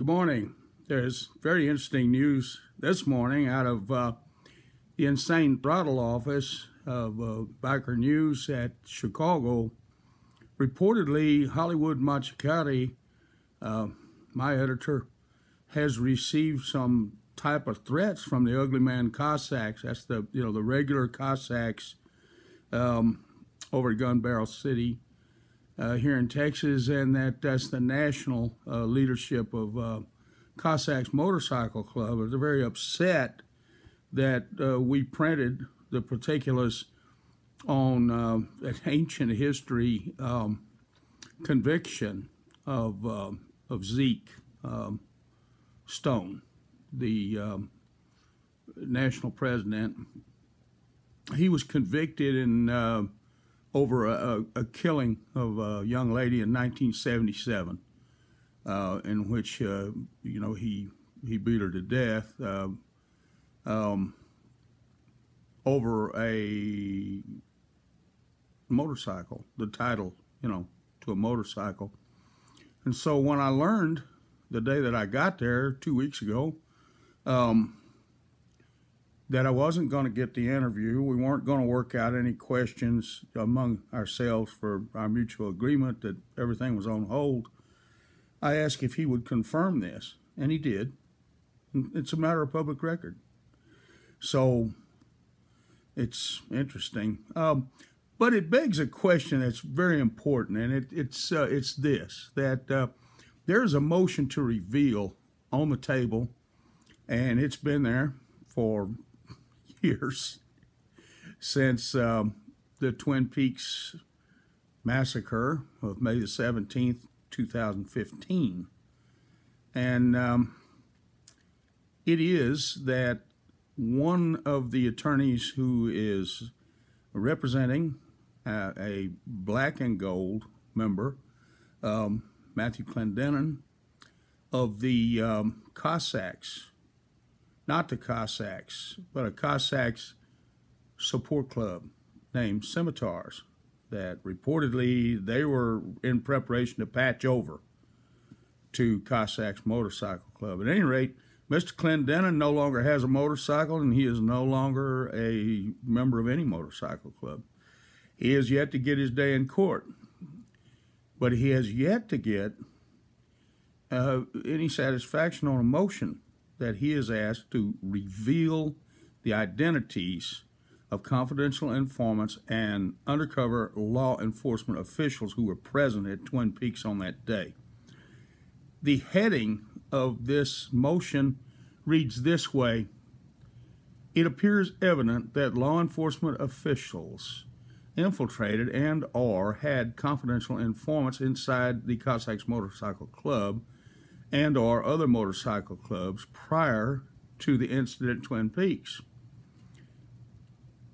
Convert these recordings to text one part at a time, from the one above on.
Good morning. There's very interesting news this morning out of the insane throttle office of Biker News at Chicago. Reportedly, Hollywood Machicati, my editor, has received some type of threats from the Ugly Man Cossacks. That's the the regular Cossacks over at Gun Barrel City here in Texas, and that's the national leadership of Cossacks Motorcycle Club. They're very upset that we printed the particulars on an ancient history conviction of Zeke Stone, the national president. He was convicted in over a killing of a young lady in 1977, in which he beat her to death over a motorcycle, the title to a motorcycle. And so when I learned the day that I got there 2 weeks ago that I wasn't going to get the interview, we weren't going to work out any questions among ourselves for our mutual agreement that everything was on hold, I asked if he would confirm this, and he did. It's a matter of public record. So it's interesting. But it begs a question that's very important, and it's this, that there's a motion to reveal on the table, and it's been there for years, since the Twin Peaks massacre of May the 17th, 2015. And it is that one of the attorneys who is representing a black and gold member, Matthew Clendenin, of the Cossacks, not the Cossacks, but a Cossacks support club named Scimitars, that reportedly they were in preparation to patch over to Cossacks Motorcycle Club. At any rate, Mr. Clendenin no longer has a motorcycle, and he is no longer a member of any motorcycle club. He has yet to get his day in court, but he has yet to get any satisfaction on a motion that he is asked to reveal the identities of confidential informants and undercover law enforcement officials who were present at Twin Peaks on that day. The heading of this motion reads this way: it appears evident that law enforcement officials infiltrated and or had confidential informants inside the Cossacks Motorcycle Club and or other motorcycle clubs prior to the incident at Twin Peaks.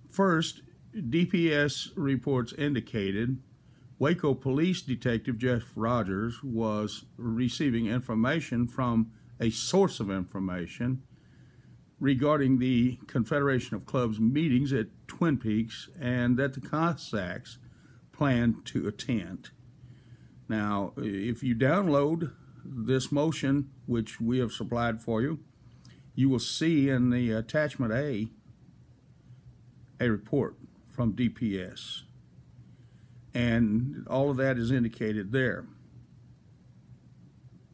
First, DPS reports indicated Waco Police Detective Jeff Rogers was receiving information from a source of information regarding the Confederation of Clubs meetings at Twin Peaks, and that the Cossacks planned to attend. Now, if you download this motion, which we have supplied for you, you will see in the attachment A report from DPS. And all of that is indicated there.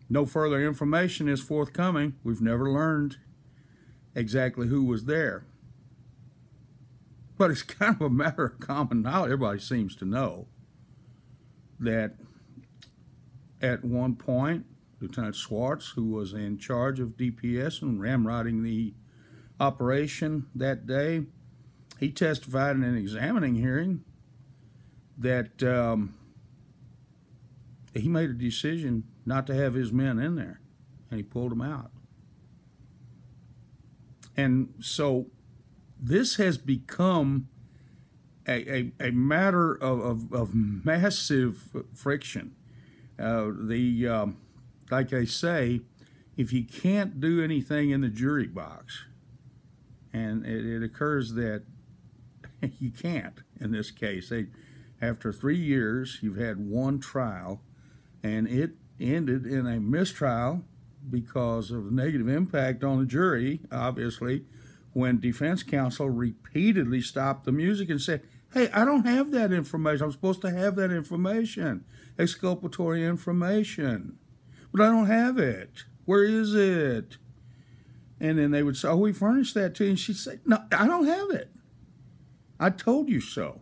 No further information is forthcoming. We've never learned exactly who was there. But it's kind of a matter of common knowledge. Everybody seems to know that at one point, Lieutenant Swartz, who was in charge of DPS and ramrodding the operation that day, he testified in an examining hearing that he made a decision not to have his men in there, and he pulled them out. And so this has become a matter of massive friction. Like I say, if you can't do anything in the jury box, and it occurs that you can't in this case. After 3 years, you've had one trial, and it ended in a mistrial because of the negative impact on the jury, obviously, when defense counsel repeatedly stopped the music and said, hey, I don't have that information. I'm supposed to have that information, exculpatory information, but I don't have it. Where is it? And then they would say, oh, we furnished that to you. And she'd say, no, I don't have it. I told you so.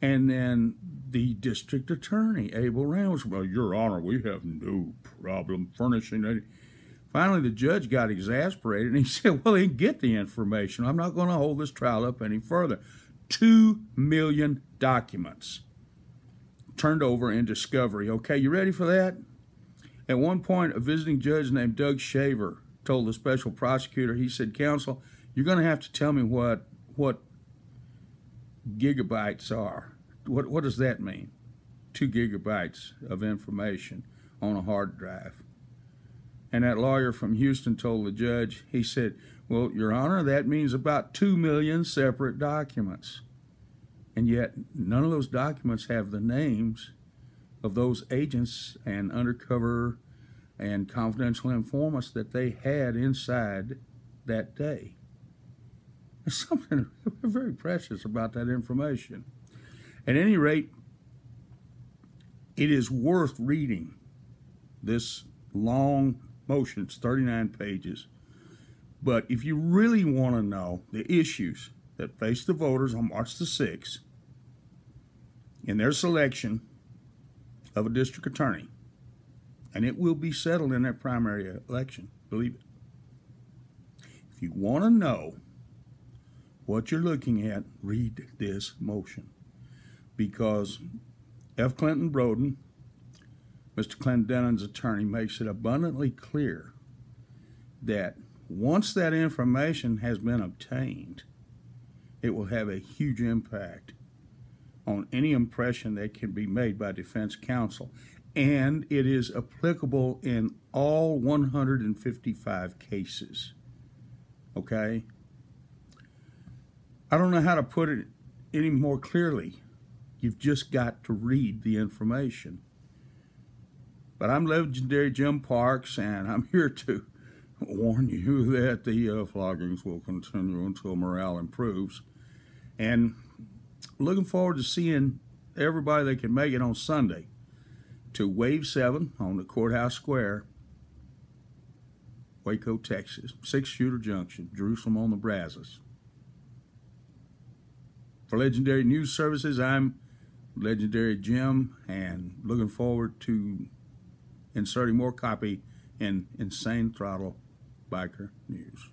And then the district attorney, Abel Ramos, well, Your Honor, we have no problem furnishing it. Finally, the judge got exasperated, and he said, well, then get the information. I'm not going to hold this trial up any further. 2 million documents turned over in discovery. Okay, you ready for that? At one point, a visiting judge named Doug Shaver told the special prosecutor, he said, counsel, you're going to have to tell me what gigabytes are. What does that mean? 2 gigabytes of information on a hard drive. And that lawyer from Houston told the judge, he said, well, Your Honor, that means about 2 million separate documents. And yet, none of those documents have the names of those agents and undercover and confidential informants that they had inside that day. There's something very precious about that information. At any rate, it is worth reading this long motion. It's 39 pages. But if you really want to know the issues that face the voters on March the 6th in their selection of a district attorney, and it will be settled in that primary election, believe it. If you want to know what you're looking at, read this motion. Because F. Clinton Broden, Mr. Clendenin's attorney, makes it abundantly clear that once that information has been obtained, it will have a huge impact on any impression that can be made by defense counsel. And it is applicable in all 155 cases. Okay? I don't know how to put it any more clearly. You've just got to read the information. But I'm legendary Jim Parks, and I'm here to warn you that the floggings will continue until morale improves. And looking forward to seeing everybody that can make it on Sunday to Wave 7 on the Courthouse Square, Waco, Texas, 6-Shooter Junction, Jerusalem on the Brazos. For Legendary News Services, I'm Legendary Jim, and looking forward to inserting more copy in Insane Throttle Biker News.